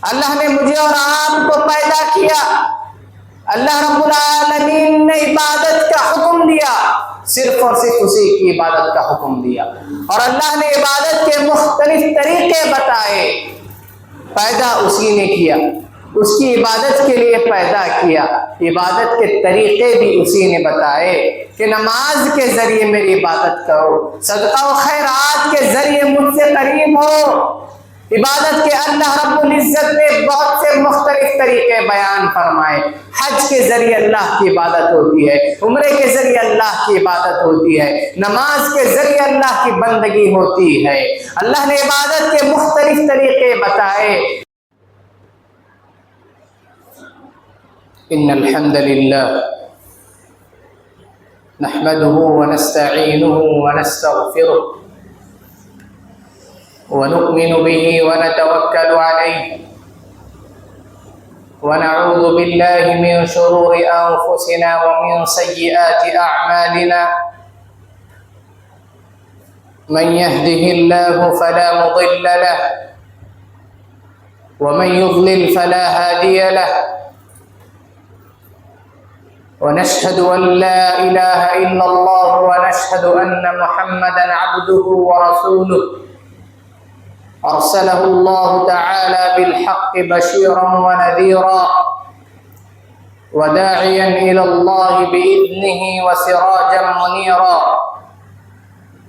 اللہ نے مجھے اور آپ کو پیدا کیا، اللہ رب العالمین نے عبادت کا حکم دیا، صرف اور صرف اسی کی عبادت کا حکم دیا، اور اللہ نے عبادت کے مختلف طریقے بتائے۔ پیدا اسی نے کیا، اس کی عبادت کے لیے پیدا کیا، عبادت کے طریقے بھی اسی نے بتائے کہ نماز کے ذریعے میری عبادت کرو، صدقہ و خیرات کے ذریعے مجھ سے قریب ہو۔ عبادت کے اللہ رب العزت نے بہت سے مختلف طریقے بیان فرمائے۔ حج کے ذریعے اللہ کی عبادت ہوتی ہے، عمرے کے ذریعے اللہ کی عبادت ہوتی ہے، نماز کے ذریعے اللہ کی بندگی ہوتی ہے۔ اللہ نے عبادت کے مختلف طریقے بتائے۔ ان الحمد للہ نحمده ونستعینه ونستغفره ونؤمن به ونتوكل عليه ونعوذ بالله من شرور أنفسنا ومن سيئات أعمالنا، من يهده الله فلا مضل له ومن يضلل فلا هادي له، ونشهد أن لا إله إلا الله ونشهد أن محمدا عبده ورسوله، أرسله الله تعالى بالحق بشيرا ونذيرا وداعيا إلى الله بإذنه وسراجا منيرا،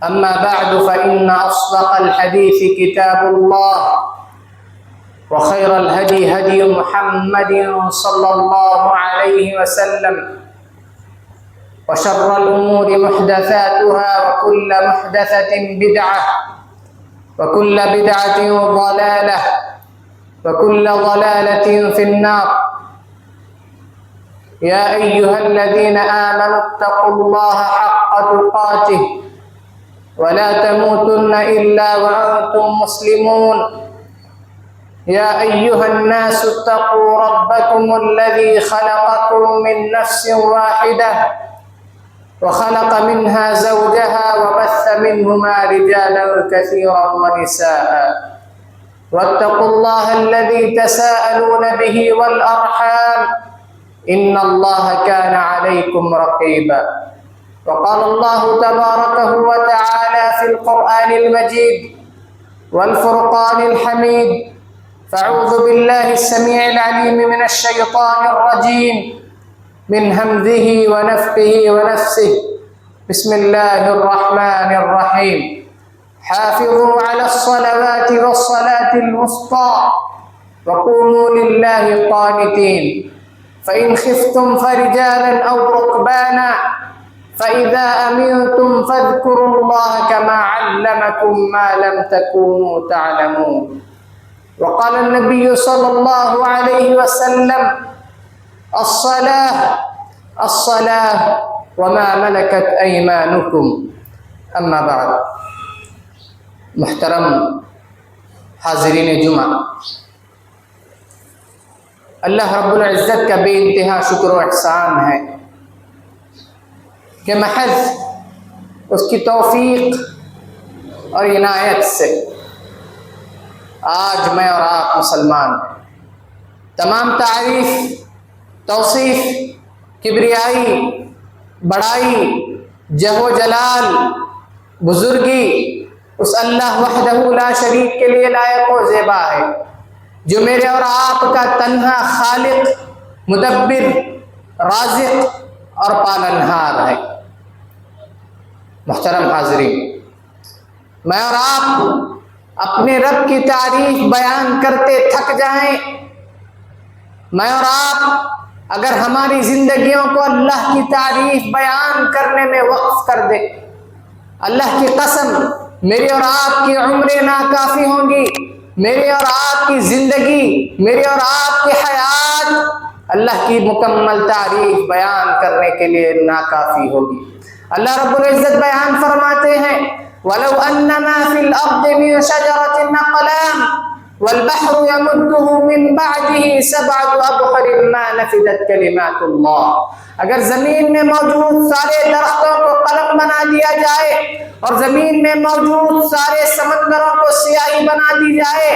أما بعد فإن أصدق الحديث كتاب الله، وخير الهدي هدي محمد صلى الله عليه وسلم، وشر الأمور محدثاتها وكل محدثة بدعة وكل بدعة ضلالة وكل ضلالة في النار۔ يا أيها الذين آمنوا اتقوا الله حق تقاته ولا تموتن إلا وأنتم مسلمون۔ يا أيها الناس اتقوا ربكم الذي خلقكم من نفس واحدة وخلق منها زوجها وبث منهما رجالا كثيرا ونساء، واتقوا الله الذي تساءلون به والأرحام إن الله كان عليكم رقيبا۔ وقال الله تبارك وتعالى في القرآن المجيد والفرقان الحميد: فأعوذ بالله السميع العليم من الشيطان الرجيم من همزه ونفخه ونفسه، بسم الله الرحمن الرحيم: حافظوا على الصلوات والصلاة الوسطى وقوموا لله قانتين، فإن خفتم فرجالا أو ركبانا فإذا أمنتم فاذكروا الله كما علمكم ما لم تكونوا تعلمون۔ وقال النبي صلى الله عليه وسلم: الصلاة الصلاة وما ملكت أيمانكم۔ اما بعد، محترم حاضرین جمعہ، اللہ رب العزت کا بے انتہا شکر و احسان ہے کہ محض اس کی توفیق اور عنایت سے آج میں اور آپ مسلمان ہیں۔ تمام تعریف، توصیف، کبریائی، بڑائی، جہ و جلال، بزرگی اس اللہ وحدہ لا شریک کے لیے لائق و زیبا ہے، جو میرے اور آپ کا تنہا خالق، مدبر، رازق اور پالنہار ہے۔ محترم حاضرین، میں اور آپ اپنے رب کی تعریف بیان کرتے تھک جائیں، میں اور آپ اگر ہماری زندگیوں کو اللہ کی تعریف بیان کرنے میں وقف کر دے، اللہ کی قسم میری اور آپ کی عمریں ناکافی ہوں گی، میری اور آپ کی زندگی، میری اور آپ کی حیات اللہ کی مکمل تعریف بیان کرنے کے لیے ناکافی ہوگی۔ اللہ رب العزت بیان فرماتے ہیں: وَلَوْ أَنَّ مَا فِي الْأَرْضِ مِنْ شَجَرَةٍ أَقْلَامٌ وَالْبَحْرُ يَمُدُّهُ مِنْ بَعْدِهِ سَبْعَةُ أَبْحُرٍ مَا نَفِدَتْ كَلِمَاتُ اللَّهِ۔ اگر زمین میں موجود سارے درختوں کو قلم بنا دیا جائے اور زمین میں موجود سارے سمندروں کو سیاہی بنا دی جائے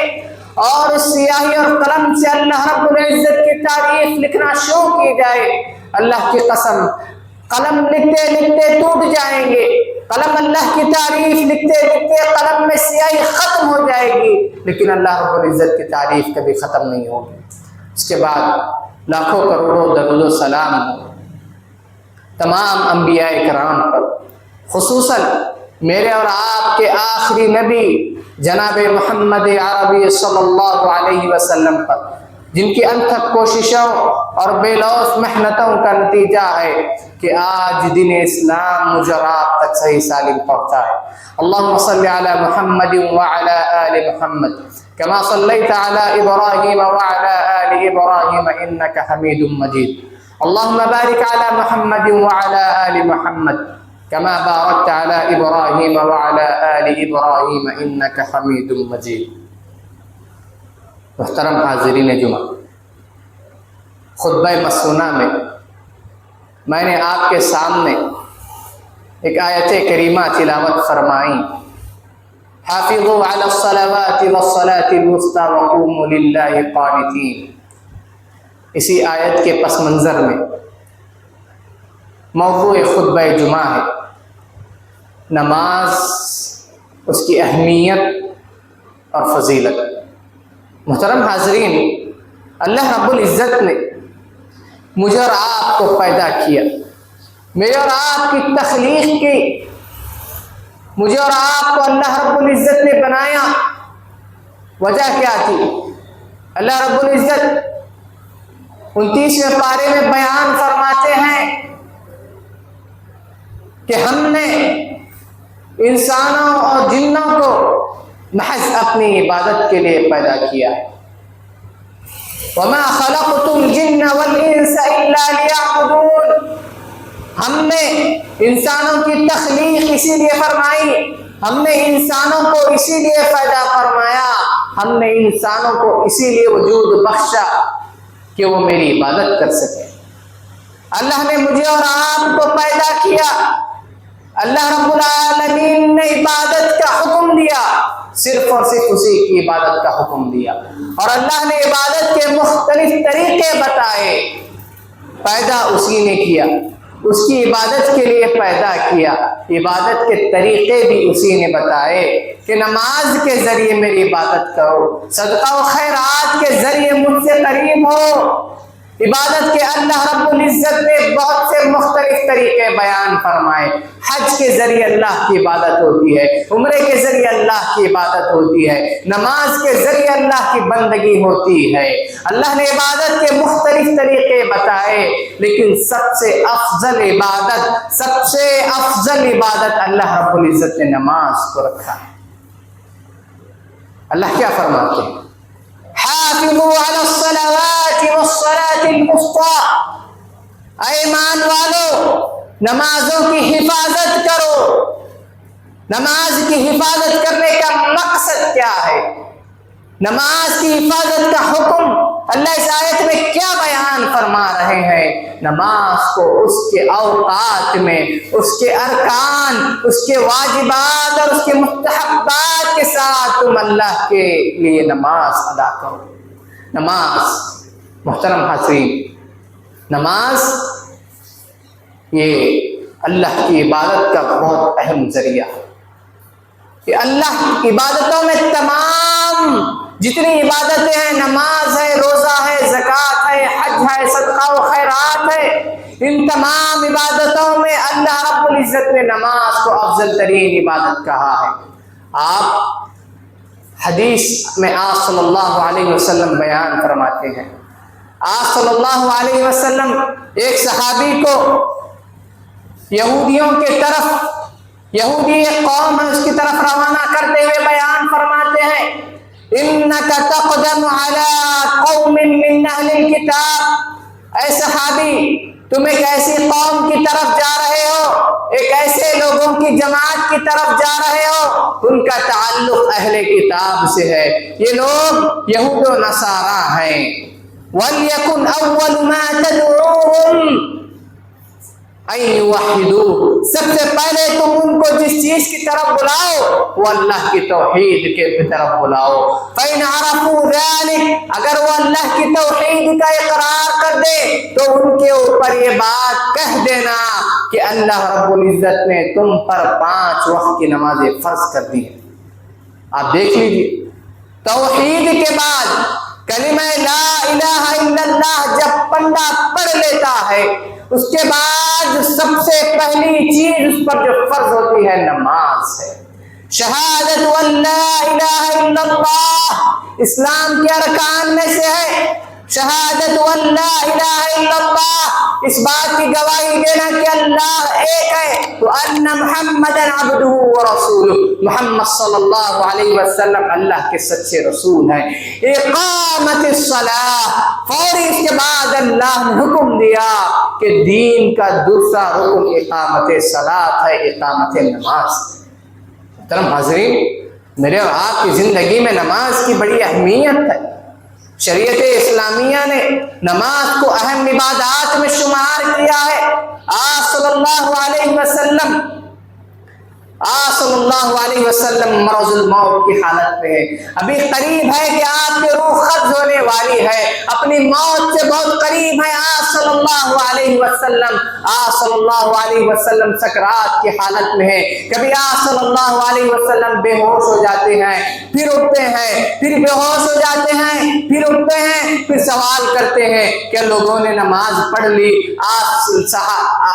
اور اس سیاہی اور قلم اللہ رب العزت کی تعریف لکھنا شروع کی جائے، اللہ کی قسم قلم لکھتے لکھتے ٹوٹ جائیں گے، قلم اللہ کی تعریف لکھتے لکھتے قلم میں سیاہی ختم ہو جائے گی، لیکن اللہ رب العزت کی تعریف کبھی ختم نہیں ہوگی۔ اس کے بعد لاکھوں کروڑوں درود و سلام تمام انبیاء کرام پر، خصوصاً میرے اور آپ کے آخری نبی جناب محمد عربی صلی اللہ علیہ وسلم پر، جن کی انتھک کوششوں اور بے لوث محنتوں کا نتیجہ ہے کہ آج دین اسلام مجھ اور آپ تک صحیح سالم پہنچا ہے۔ اللہم صلی علی محمد وعلی آل محمد کما صلیت علی ابراہیم وعلی آل ابراہیم انک حمید مجید۔ اللہم بارک علی محمد وعلی آل محمد کما بارکت علی ابراہیم وعلی آل ابراہیم انک حمید مجید۔ محترم حاضرین جمعہ، خطبہ مسنونہ میں نے آپ کے سامنے ایک آیت کریمہ تلاوت فرمائی، حافظوا علی الصلوات والصلاة الوسطی وقوموا للہ قانتین۔ اسی آیت کے پس منظر میں موضوع خطبہ جمعہ ہے نماز، اس کی اہمیت اور فضیلت۔ محترم حاضرین، اللہ رب العزت نے مجھے اور آپ کو پیدا کیا، میرے اور آپ کی تخلیق کی، مجھے اور آپ کو اللہ رب العزت نے بنایا۔ وجہ کیا تھی؟ اللہ رب العزت 29ویں پارے میں بیان فرماتے ہیں کہ ہم نے انسانوں اور جنوں کو محض اپنی عبادت کے لیے پیدا کیا ہے۔ وَمَا خَلَقْتُ الْجِنَّ وَالْإِنسَ إِلَّا لِيَعْبُدُونَ۔ ہم نے انسانوں کی تخلیق اسی لیے فرمائی، ہم نے انسانوں کو اسی لیے پیدا فرمایا، ہم نے انسانوں کو اسی لیے وجود بخشا کہ وہ میری عبادت کر سکے۔ اللہ نے مجھے اور آپ کو پیدا کیا، اللہ رب العالمین نے عبادت کا حکم دیا، صرف اور صرف اسی کی عبادت کا حکم دیا، اور اللہ نے عبادت کے مختلف طریقے بتائے۔ پیدا اسی نے کیا، اس کی عبادت کے لیے پیدا کیا، عبادت کے طریقے بھی اسی نے بتائے کہ نماز کے ذریعے میری عبادت کرو، صدقہ و خیرات کے ذریعے مجھ سے قریب ہو۔ عبادت کے اللہ رب العزت نے بہت سے مختلف طریقے بیان فرمائے۔ حج کے ذریعے اللہ کی عبادت ہوتی ہے، عمرے کے ذریعے اللہ کی عبادت ہوتی ہے، نماز کے ذریعے اللہ کی بندگی ہوتی ہے۔ اللہ نے عبادت کے مختلف طریقے بتائے، لیکن سب سے افضل عبادت اللہ رب العزت نے نماز کو رکھا ہے۔ اللہ کیا فرماتے ہیں؟ حافظوا علی الصلوات والصلاة الوسطی۔ اے ایمان والو، نمازوں کی حفاظت کرو۔ نماز کی حفاظت کرنے کا مقصد کیا ہے؟ نماز کی حفاظت کا حکم اللہ اس آیت میں کیا بیان فرما رہے ہیں؟ نماز کو اس کے اوقات میں، اس کے ارکان، اس کے واجبات اور اس کے مستحبات کے ساتھ تم اللہ کے لیے نماز ادا کرو۔ نماز، محترم حاضرین، نماز یہ اللہ کی عبادت کا بہت اہم ذریعہ ہے۔ کہ اللہ کی عبادتوں میں تمام جتنی عبادتیں ہیں، نماز ہے، روزہ ہے، زکوٰۃ ہے، حج ہے، صدقہ و خیرات ہے، ان تمام عبادتوں میں اللہ رب العزت نے نماز کو افضل ترین عبادت کہا ہے۔ آپ حدیث میں آپ صلی اللہ علیہ وسلم بیان فرماتے ہیں، آپ صلی اللہ علیہ وسلم ایک صحابی کو یہودیوں کے طرف، یہودی ایک قوم ہے، اس کی طرف روانہ کرتے ہوئے بیان فرماتے ہیں، اِنَّكَ تَقْدَمُ عَلَىٰ قَوْمٍ مِّنْ أَهْلِ الْكِتَابِ۔ اے صحابی، تم ایک ایسی قوم کی طرف جا رہے ہو، ایک ایسے لوگوں کی جماعت کی طرف جا رہے ہو، ان کا تعلق اہل کتاب سے ہے، یہ لوگ یہود و نصارہ ہیں۔ وَلْيَكُنْ أَوَّلُ مَا تَدْعُوهُمْ سب سے پہلے تم ان کو جس چیز کی طرف بلاؤ وہ اللہ کی توحید کے طرف بلاؤ. فَإِنْ عَرَفُوا ذَلِكَ اگر وہ اللہ کی توحید کا اقرار کر دے تو ان کے اوپر یہ بات کہہ دینا کہ اللہ رب العزت نے تم پر 5 وقت کی نمازیں فرض کر دی ہیں. آپ دیکھ لیجیے توحید کے بعد کلمہ لا الہ الا اللہ جب بندہ پڑھ لیتا ہے اس کے بعد سب سے پہلی چیز اس پر جو فرض ہوتی ہے نماز ہے. شہادت واللہ الہ الا اللہ اسلام کے ارکان میں سے ہے. شہادت واللہ الہ الا اللہ اس بات کی گواہی دینا کہ اللہ ایک ہے تو ان محمد عبدہ ورسولہ محمد صلی اللہ علیہ وسلم اللہ کے سچے رسول ہیں. اقامت الصلاۃ فوری اس کے بعد اللہ نے حکم دیا کہ دین کا دوسرا رکن اقامت صلاۃ ہے, اقامت نماز. محترم حاضرین میرے اور آپ کی زندگی میں نماز کی بڑی اہمیت ہے. شریعت اسلامیہ نے نماز کو اہم عبادات میں شمار کیا ہے. آپ صلی اللہ علیہ وسلم مرض الموت کی حالت میں ہے. ابھی قریب ہے کہ آپ کی روح قبض ہونے والی ہے, اپنی موت سے بہت قریب ہے. آپ صلی اللہ علیہ وسلم سکرات کی حالت میں ہے. کبھی آپ صلی اللہ علیہ وسلم بے ہوش ہو جاتے ہیں, پھر اٹھتے ہیں, پھر بے ہوش ہو جاتے ہیں, پھر اٹھتے ہیں, پھر سوال کرتے ہیں کہ لوگوں نے نماز پڑھ لی.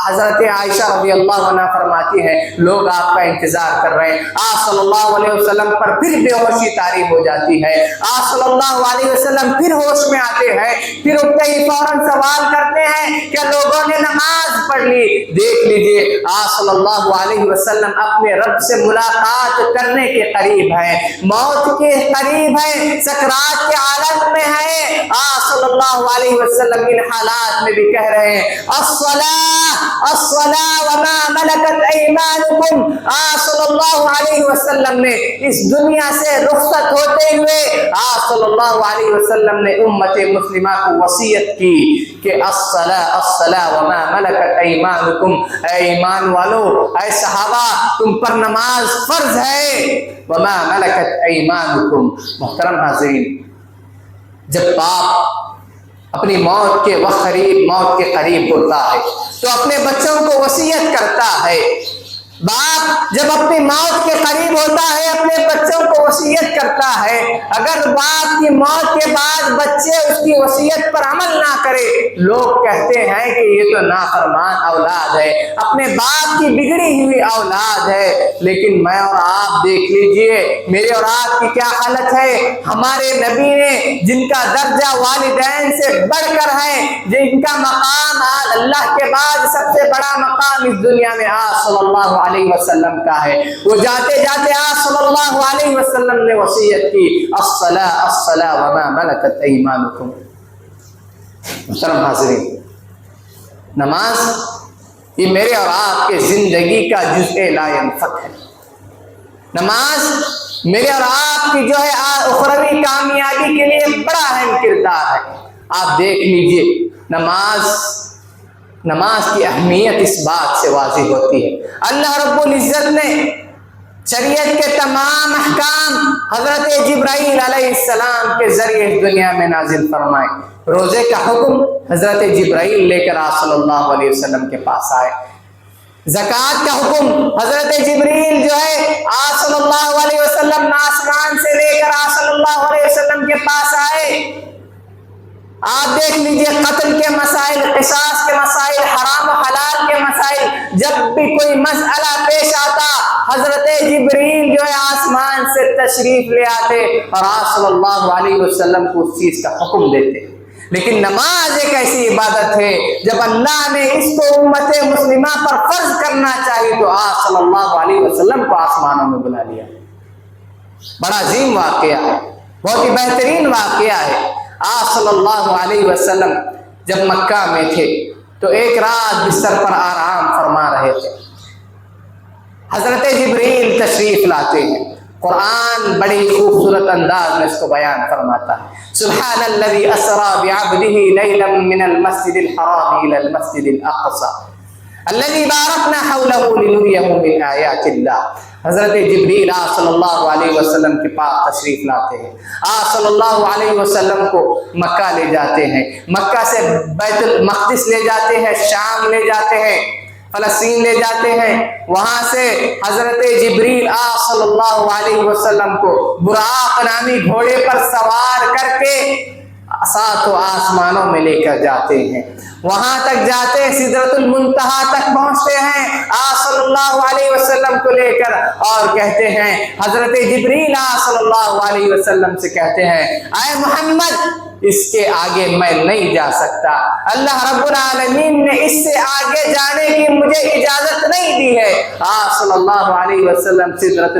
حضرت عائشہ رضی اللہ عنہ فرماتی ہیں لوگ آپ کا انتظار کر رہے ہیں. آپ صلی اللہ علیہ وسلم پر پھر بے ہوشی طاری ہو جاتی ہے. آپ صلی اللہ علیہ وسلم پھر ہوش میں آتے ہیں, پھر اٹھتے ہی فوراً سوال کرتے ہیں کہ لوگوں نے نماز پڑھ لی. دیکھ لیجئے آپ صلی اللہ علیہ وسلم اپنے رب سے ملاقات کرنے کے قریب ہیں, موت کے قریب ہیں, سکرات کے عالم میں ہیں. آپ صلی اللہ علیہ وسلم ان حالات میں بھی کہہ رہے ہیں الصلاۃ وما ملکت ایمانکم. آپ صلی اللہ علیہ وسلم نے اس دنیا سے رخصت ہوتے ہوئے آپ صلی اللہ علیہ وسلم نے امت مسلمہ کو وصیت کی کہ الصلاۃ وما ملکت ایمانکم, اے ایمان والو, اے صحابہ تم پر نماز فرض ہے. وما ملکت ایمانکم. محترم حاضرین جب باپ اپنی موت کے قریب ہوتا ہے تو اپنے بچوں کو وصیت کرتا ہے. باپ جب اپنی موت کے قریب ہوتا ہے اپنے بچوں کو وصیت کرتا ہے. اگر باپ کی موت کے بعد بچے اس کی وصیت پر عمل نہ کرے, لوگ کہتے ہیں کہ یہ تو نافرمان اولاد ہے, اپنے باپ کی بگڑی ہوئی اولاد ہے. لیکن میں اور آپ دیکھ لیجئے میرے اور آپ کی کیا حالت ہے. ہمارے نبی نے جن کا درجہ والدین سے بڑھ کر ہے, جن کا مقام اللہ کے بعد سب سے بڑا مقام اس دنیا میں آپ صلی اللہ علیہ وسلم کا ہے, وہ جاتے جاتے آپ صلی اللہ علیہ وسلم نے وصیت کی الصلاۃ وما ملکت ایمانکم. محترم حاضرین نماز یہ میرے اور آپ کے زندگی کا جزء لا ينفک ہے. نماز میرے اور آپ کی جو ہے اخروی کامیابی کے لیے بڑا اہم کردار ہے. آپ دیکھ لیجئے نماز کی اہمیت اس بات سے واضح ہوتی ہے. اللہ رب العزت نے شریعت کے تمام احکام حضرت جبرائیل علیہ السلام کے ذریعے اس دنیا میں نازل فرمائے. روزے کا حکم حضرت جبرائیل لے کر آپ صلی اللہ علیہ وسلم کے پاس آئے. زکوٰۃ کا حکم حضرت جبرائیل جو ہے آپ صلی اللہ علیہ وسلم آسمان سے لے کر آپ صلی اللہ علیہ وسلم کے پاس آئے. آپ دیکھ لیجئے قتل کے مسائل, قصاص کے مسائل, حرام و حلال کے مسائل, جب بھی کوئی مسئلہ پیش آتا حضرت جبرائیل جو ہے آسمان سے تشریف لے آتے اور آپ صلی اللہ علیہ وسلم کو اس چیز کا حکم دیتے. لیکن نماز ایک ایسی عبادت ہے جب اللہ نے اس کو امت مسلمہ پر فرض کرنا چاہیے تو آپ صلی اللہ علیہ وسلم کو آسمانوں میں بلا لیا. بڑا عظیم واقعہ ہے, بہت ہی بہترین واقعہ ہے. آپ صلی اللہ علیہ وسلم جب مکہ میں تھے تو ایک رات بستر پر آرام فرما رہے تھے. حضرت جبرائیل تشریف لاتے ہیں. قرآن بڑی خوبصورت انداز میں اس کو بیان فرماتا ہے. سبحان الذی اسری بعبدہ لیلا من المسجد الحرام الی المسجد الاقصی. الذی بارکنا حولہ لنریہ من آیات اللہ۔ حضرت جبریل آپ صلی اللہ علیہ وسلم کے پاس تشریف لاتے ہیں، آپ صلی اللہ علیہ وسلم کو مکہ لے جاتے ہیں، مکہ سے بیت المقدس لے جاتے ہیں، شام لے جاتے ہیں، فلسطین لے جاتے ہیں۔ وہاں سے حضرت جبریل آپ صلی اللہ علیہ وسلم کو براق نامی گھوڑے پر سوار کر کے ساتوں آسمانوں میں لے کر جاتے ہیں، وہاں تک جاتے ہیں، سدرۃ المنتہا تک پہنچتے ہیں آپ صلی اللہ علیہ وسلم کو لے کر، اور کہتے ہیں حضرت جبریل آپ صلی اللہ علیہ وسلم سے کہتے ہیں اے محمد اس کے آگے میں نہیں جا سکتا، اللہ رب العالمین نے اس سے آگے جانے کی مجھے اجازت نہیں دی ہے۔ آپ صلی اللہ علیہ وسلم سدرۃ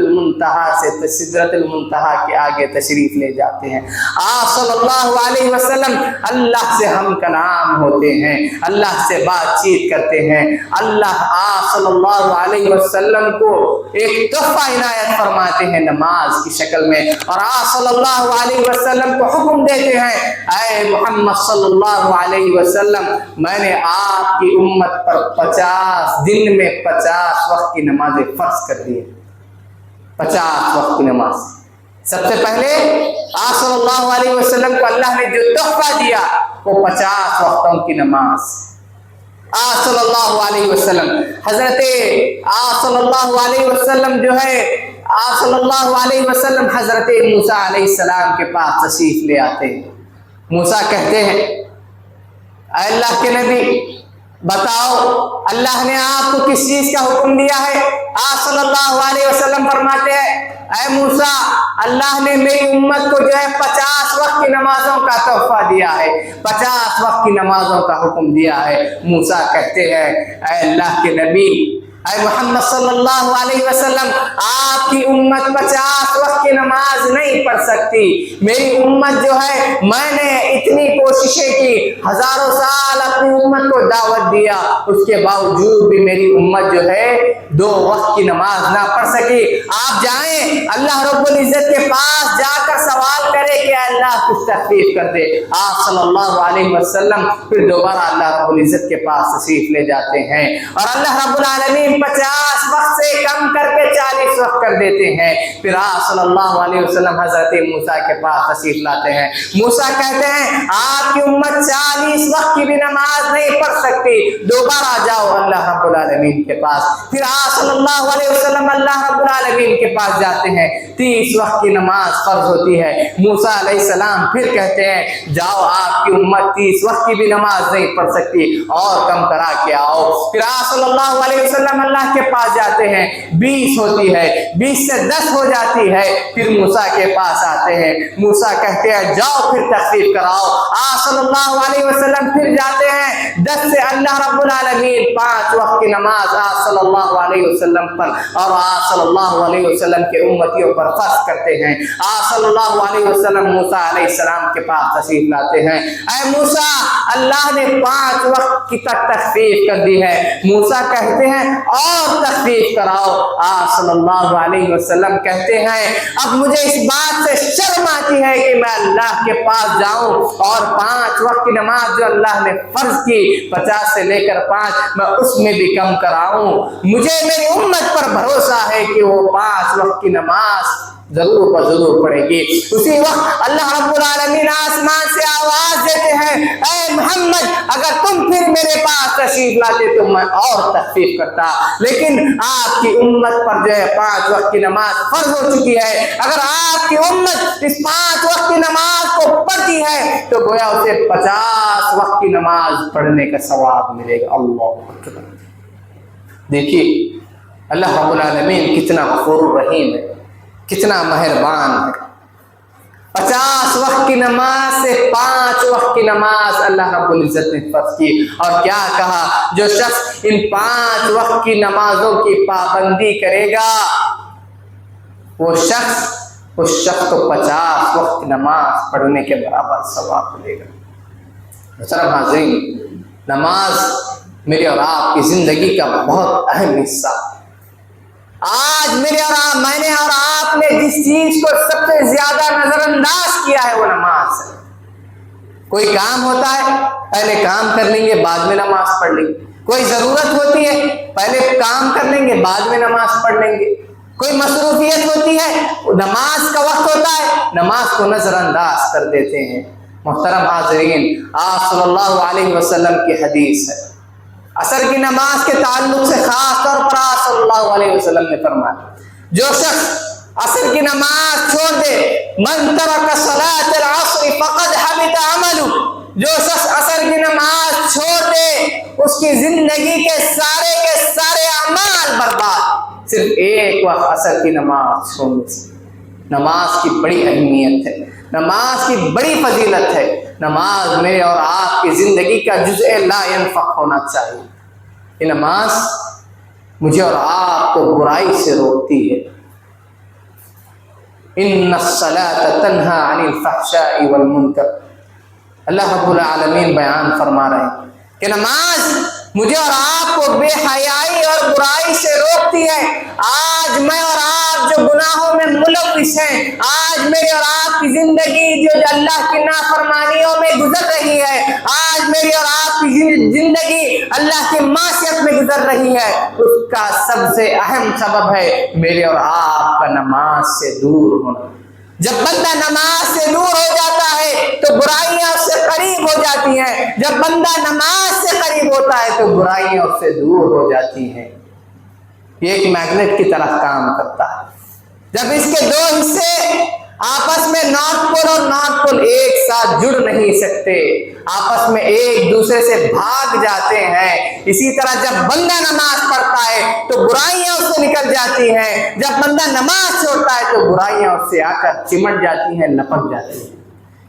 المنتہا کے آگے تشریف لے جاتے ہیں، آپ صلی اللہ علیہ وسلم اللہ سے ہم کلام ہوتے ہیں، اللہ سے بات چیت کرتے ہیں، اللہ آپ صلی اللہ علیہ وسلم کو ایک تحفہ عنایت فرماتے ہیں نماز کی شکل میں، اور آپ صلی اللہ علیہ وسلم کو حکم دیتے ہیں اے محمد صلی اللہ علیہ وسلم میں نے آپ کی امت پر 50 دن میں 50 وقت کی نمازیں فرض کر دی، 50 وقت کی نماز۔ سب سے پہلے آپ صلی اللہ علیہ وسلم کو اللہ نے جو تحفہ دیا وہ 50 وقتوں کی نماز۔ آپ صلی اللہ علیہ وسلم حضرت آپ صلی اللہ علیہ وسلم جو ہے آپ صلی اللہ علیہ وسلم حضرت موسیٰ علیہ السلام کے پاس تشریف لے آتے ہیں۔ موسیٰ کہتے ہیں اے اللہ کے نبی بتاؤ اللہ نے آپ کو کس چیز کا حکم دیا ہے؟ آپ صلی اللہ علیہ وسلم فرماتے ہیں اے موسیٰ اللہ نے میری امت کو جو ہے 50 وقت کی نمازوں کا تحفہ دیا ہے، 50 وقت کی نمازوں کا حکم دیا ہے۔ موسیٰ کہتے ہیں اے اللہ کے نبی اے محمد صلی اللہ علیہ وسلم آپ کی امت 50 وقت کی نماز نہیں پڑھ سکتی، میری امت جو ہے میں نے اتنی کوششیں کی، ہزاروں سال اپنی امت کو دعوت دیا، اس کے باوجود بھی میری امت جو ہے 2 وقت کی نماز نہ پڑھ سکی۔ آپ جائیں اللہ رب العزت کے پاس جا کر سوال کرے کہ اللہ کچھ تخفیف کر دے۔ آپ صلی اللہ علیہ وسلم پھر دوبارہ اللہ رب العزت کے پاس تشریف لے جاتے ہیں، اور اللہ رب العالمین 50 وقت سے کم کر کے 40 وقت کر دیتے ہیں۔ پھر آپ صلی اللہ علیہ وسلم حضرت موسیٰ کے پاس تشریف لاتے ہیں، موسیٰ کہتے ہیں آپ کی امت 40 وقت کی بھی نماز نہیں پڑھ سکتی، دوبارہ جاؤ اللہ رب العالمین کے پاس۔ پھر آپ صلی اللہ علیہ وسلم اللہ رب العالمین کے پاس جاتے ہیں، 30 وقت کی نماز فرض ہوتی ہے۔ موسیٰ علیہ السلام پھر کہتے ہیں جاؤ آپ کی امت 30 وقت کی بھی نماز نہیں پڑھ سکتی، اور کم کرا کے آؤ۔ پھر آپ صلی اللہ علیہ وسلم اللہ کے پاس جاتے ہیں، 20 ہوتی ہے، 20 سے 10 ہو جاتی ہے، پھر موسیٰ کے پاس آتے ہیں، موسیٰ کہتے ہیں جاؤ پھر تخفیف کراؤ۔ آپ صلی اللہ علیہ وسلم پھر جاتے ہیں، 10 سے اللہ رب العالمین 5 وقت کی نماز آپ صلی اللہ علیہ وسلم پر اور آپ صلی اللہ علیہ وسلم کے امتیوں پر فرض کرتے ہیں۔ آپ صلی اللہ علیہ وسلم موسیٰ علیہ السلام کے پاس تشریف لاتے ہیں، اے موسیٰ اللہ نے 5 وقت کی تک تخفیف کر دی ہے۔ موسیٰ کہتے ہیں اور تخفیف کراؤ۔ آپ صلی اللہ علیہ وسلم کہتے ہیں اب مجھے اس بات سے شرم آتی ہے کہ میں اللہ کے پاس جاؤں اور 5 وقت کی نماز جو اللہ نے فرض کی 50 سے لے کر 5 میں اس میں بھی کم کراؤں۔ مجھے میری امت پر بھروسہ ہے کہ وہ 5 وقت کی نماز ضرور ضرور پڑے گی۔ اسی وقت اللہ رب العالمین آسمان سے آواز دیتے ہیں اے محمد اگر تم پھر میرے پاس تشریف لاتے تو میں اور تخفیف کرتا، لیکن آپ کی امت پر جو ہے 5 وقت کی نماز فرض ہو چکی ہے، اگر آپ کی امت اس 5 وقت کی نماز کو پڑھتی ہے تو گویا اسے 50 وقت کی نماز پڑھنے کا ثواب ملے گا۔ اللہ اکبر۔ دیکھیے اللہ رب العالمین کتنا غفور رحیم ہے، کتنا مہربان ہے۔ 50 وقت کی نماز سے 5 وقت کی نماز اللہ رب العزت نے فرض کی، اور کیا کہا جو شخص ان 5 وقت کی نمازوں کی پابندی کرے گا وہ شخص کو 50 وقت نماز پڑھنے کے برابر ثواب ملے گا۔ محترم حاضرین، نماز میرے اور آپ کی زندگی کا بہت اہم حصہ۔ آج میں نے اور آپ نے جس چیز کو سب سے زیادہ نظر انداز کیا ہے وہ نماز ہے۔ کوئی کام ہوتا ہے پہلے کام کر لیں گے بعد میں نماز پڑھ لیں گے، کوئی ضرورت ہوتی ہے پہلے کام کر لیں گے بعد میں نماز پڑھ لیں گے، کوئی مصروفیت ہوتی ہے نماز کا وقت ہوتا ہے نماز کو نظر انداز کر دیتے ہیں۔ محترم حاضرین، آپ صلی اللہ علیہ وسلم کی حدیث ہے، عصر کی نماز کے تعلق سے خاص طور پر آپ صلی اللہ علیہ وسلم نے فرمایا جو شخص عصر کی نماز چھوڑ دے، من ترک صلاۃ العصر فقد حبط عملہ، جو شخص عصر کی نماز چھوڑ دے اس کی زندگی کے سارے اعمال برباد، صرف ایک وقت عصر کی نماز چھوڑنے سے۔ نماز کی بڑی اہمیت ہے، نماز کی بڑی فضیلت ہے، نماز میرے اور آپ کی زندگی کا جزء لا ينفق ہونا چاہیے۔ یہ نماز مجھے اور آپ کو برائی سے روکتی ہے۔ ان الصلاۃ تنہی عن الفحشاء والمنکر، اللہ رب العالمین بیان فرما رہے ہیں کہ نماز مجھے اور آپ کو بے حیائی اور برائی سے روکتی ہے۔ آج میں اور آپ جو گناہوں میں ملوث ہیں، آج میری اور آپ کی زندگی جو اللہ کی نافرمانیوں میں گزر رہی ہے، آج میری اور آپ کی زندگی اللہ کی معصیت میں گزر رہی ہے، اس کا سب سے اہم سبب ہے میرے اور آپ کا نماز سے دور ہونا۔ جب بندہ نماز سے دور ہو جاتا ہے تو برائیاں اس سے قریب ہو جاتی ہیں، جب بندہ نماز سے قریب ہوتا ہے تو برائیاں اس سے دور ہو جاتی ہیں۔ یہ ایک میگنیٹ کی طرح کام کرتا ہے، جب اس کے دو حصے آپس میں نارتھ پول اور نارتھ پول ایک ساتھ جڑ نہیں سکتے، آپس میں ایک دوسرے سے بھاگ جاتے ہیں، اسی طرح جب بندہ نماز پڑھتا ہے تو برائیاں اس سے نکل جاتی ہیں، جب بندہ نماز چھوڑتا ہے تو برائیاں اس سے آ کر چمٹ جاتی ہیں، لپک جاتی ہیں۔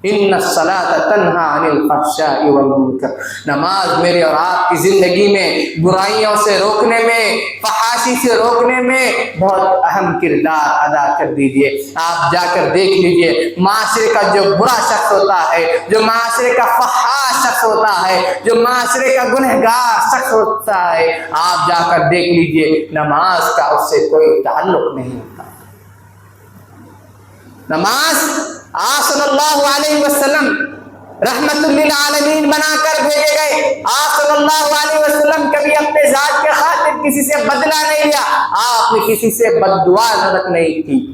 ان الصلاۃ تنہی عن الفحشاء والمنکر، نماز میرے اور آپ کی زندگی میں برائیوں سے روکنے میں، فحاشی سے روکنے میں بہت اہم کردار ادا کر دیجئے۔ آپ جا کر دیکھ لیجئے معاشرے کا جو برا شخص ہوتا ہے، جو معاشرے کا فحاش شخص ہوتا ہے، جو معاشرے کا گنہگار شخص ہوتا ہے، آپ جا کر دیکھ لیجئے نماز کا اس سے کوئی تعلق نہیں ہوتا۔ نماز آپ صلی اللہ علیہ وسلم رحمت للعالمین بنا کر بھیجے گئے، آپ صلی اللہ علیہ وسلم کبھی اپنے ذات کے خاطر کسی سے بدلہ نہیں لیا، آپ نے کسی سے بد دعا نہیں کی۔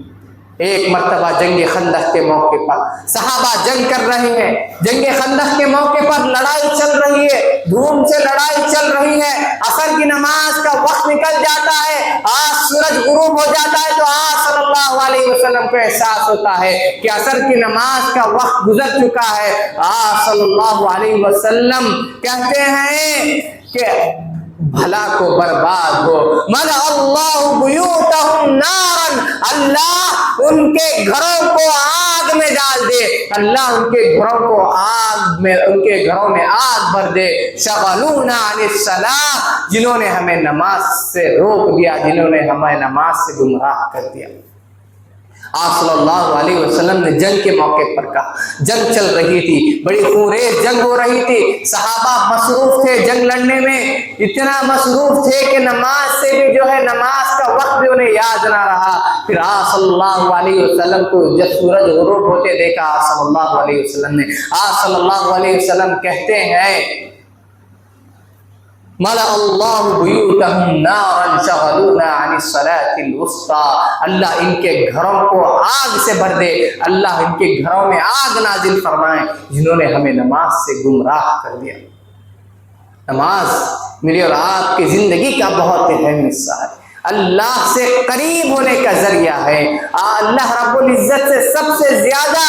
ایک مرتبہ جنگ خندق کے موقع پر صحابہ جنگ کر رہے ہیں، جنگ خندق کے موقع پر لڑائی چل رہی ہے، دھوم سے لڑائی چل رہی ہے، عصر کی نماز کا وقت نکل جاتا ہے، آج سورج غروب ہو جاتا ہے تو آپ صلی اللہ علیہ وسلم کو احساس ہوتا ہے کہ عصر کی نماز کا وقت گزر چکا ہے۔ آپ صلی اللہ علیہ وسلم کہتے ہیں کہ بھلا کو برباد ہو، ملأ اللہ بیوتہم نارا، اللہ ان کے گھروں کو آگ میں ڈال دے، اللہ ان کے گھروں کو آگ میں، ان کے گھروں میں آگ بھر دے۔ شغلونا عن الصلاۃ، جنہوں نے ہمیں نماز سے روک دیا، جنہوں نے ہمیں نماز سے گمراہ کر دیا۔ آپ صلی اللہ علیہ وسلم نے جنگ کے موقع پر کہا، جنگ چل رہی تھی، بڑی خونریز جنگ ہو رہی تھی، صحابہ مصروف تھے جنگ لڑنے میں، اتنا مصروف تھے کہ نماز سے بھی جو ہے نماز کا وقت بھی انہیں یاد نہ رہا۔ پھر آپ صلی اللہ علیہ وسلم کو جب سورج غروب ہوتے دیکھا آپ صلی اللہ علیہ وسلم نے، آپ صلی اللہ علیہ وسلم کہتے ہیں ملأ اللہ بیوتہم نارا شغلونا عن الصلاۃ الوسطی، اللہ ان کے گھروں کو آگ سے بھر دے، اللہ ان کے گھروں میں آگ نازل فرمائے جنہوں نے ہمیں نماز سے گمراہ کر دیا۔ نماز میری اور آپ کی زندگی کا بہت اہم حصہ ہے، اللہ سے قریب ہونے کا ذریعہ ہے۔ اللہ رب العزت سے سب سے زیادہ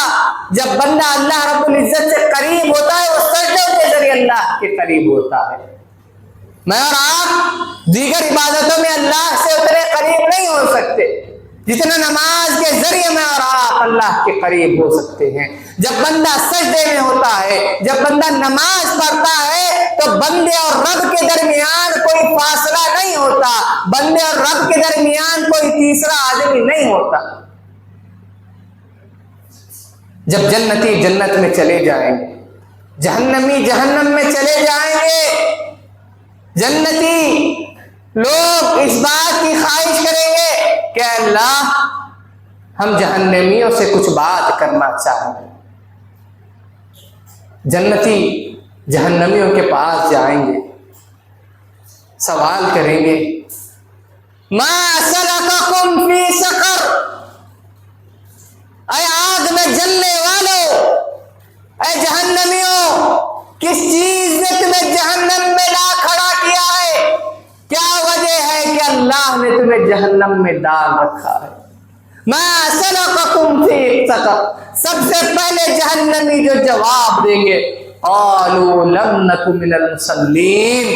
جب بندہ اللہ رب العزت سے قریب ہوتا ہے وہ سجدوں کے ذریعے اللہ کے قریب ہوتا ہے۔ میں اور آپ دیگر عبادتوں میں اللہ سے اتنے قریب نہیں ہو سکتے جتنا نماز کے ذریعے میں اور آپ اللہ کے قریب ہو سکتے ہیں۔ جب بندہ سجدے میں ہوتا ہے، جب بندہ نماز پڑھتا ہے تو بندے اور رب کے درمیان کوئی فاصلہ نہیں ہوتا، بندے اور رب کے درمیان کوئی تیسرا آدمی نہیں ہوتا۔ جب جنتی جنت میں چلے جائیں گے، جہنمی جہنم میں چلے جائیں گے، جنتی لوگ اس بات کی خواہش کریں گے کہ اللہ ہم جہنمیوں سے کچھ بات کرنا چاہیں گے۔ جنتی جہنمیوں کے پاس جائیں گے، سوال کریں گے ما سلککم فی سقر، اے آگ میں جلنے والوں، اے جہنمیوں، کس چیز نے تمہیں جہنم میں لا کھڑا کیا ہے؟ کیا وجہ ہے کہ اللہ نے تمہیں جہنم میں ڈال رکھا ہے؟ ما سلککم فی سقر، سب سے پہلے جہنمی جو جواب دیں گے قالوا لم نک من المصلین،